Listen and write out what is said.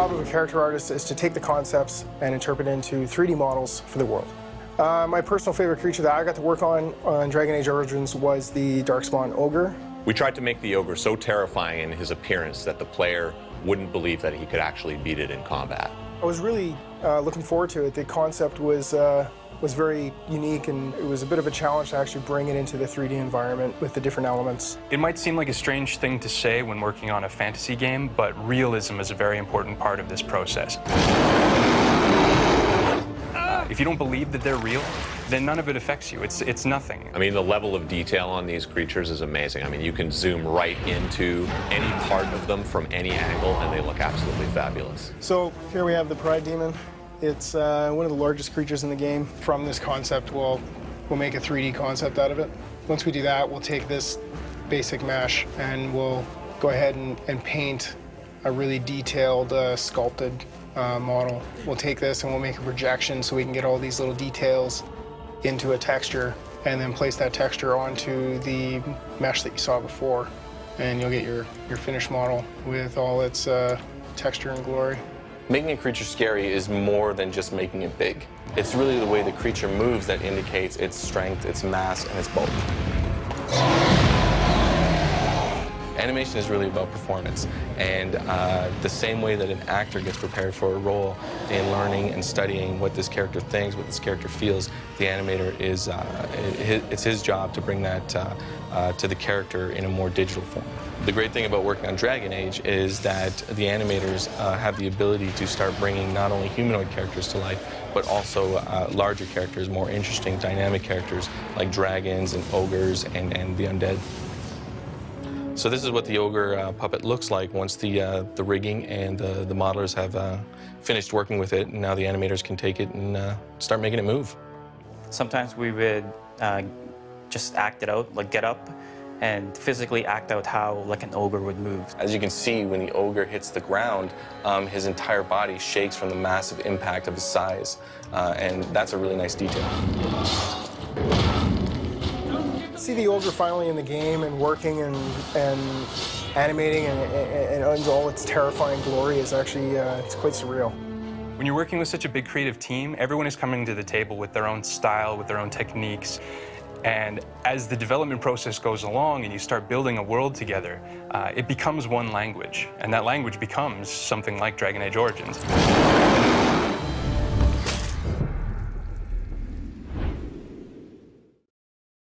job of a character artist is to take the concepts and interpret it into 3D models for the world. My personal favorite creature that I got to work on Dragon Age Origins was the Darkspawn Ogre. We tried to make the ogre so terrifying in his appearance that the player wouldn't believe that he could actually beat it in combat. I was really looking forward to it. The concept was very unique, and it was a bit of a challenge to actually bring it into the 3D environment with the different elements. It might seem like a strange thing to say when working on a fantasy game, but realism is a very important part of this process. If you don't believe that they're real, then none of it affects you. It's nothing. I mean, the level of detail on these creatures is amazing. I mean, you can zoom right into any part of them from any angle, and they look absolutely fabulous. So here we have the Pride Demon. It's one of the largest creatures in the game. From this concept, we'll make a 3D concept out of it. Once we do that, we'll take this basic mesh and we'll go ahead and paint a really detailed, sculpted model. We'll take this and we'll make a projection so we can get all these little details into a texture, and then place that texture onto the mesh that you saw before, and you'll get your finished model with all its texture and glory. Making a creature scary is more than just making it big. It's really the way the creature moves that indicates its strength, its mass, and its bulk. Animation is really about performance, and the same way that an actor gets prepared for a role in learning and studying what this character thinks, what this character feels, the animator is, it's his job to bring that to the character in a more digital form. The great thing about working on Dragon Age is that the animators have the ability to start bringing not only humanoid characters to life, but also larger characters, more interesting, dynamic characters like dragons and ogres and the undead. So this is what the ogre puppet looks like once the rigging and the modelers have finished working with it, and now the animators can take it and start making it move. Sometimes we would just act it out, like get up and physically act out how like an ogre would move. As you can see, when the ogre hits the ground, his entire body shakes from the massive impact of his size, and that's a really nice detail. See the ogre finally in the game and working and animating and all its terrifying glory is actually it's quite surreal. When you're working with such a big creative team, everyone is coming to the table with their own style, with their own techniques. And as the development process goes along and you start building a world together, it becomes one language. And that language becomes something like Dragon Age Origins.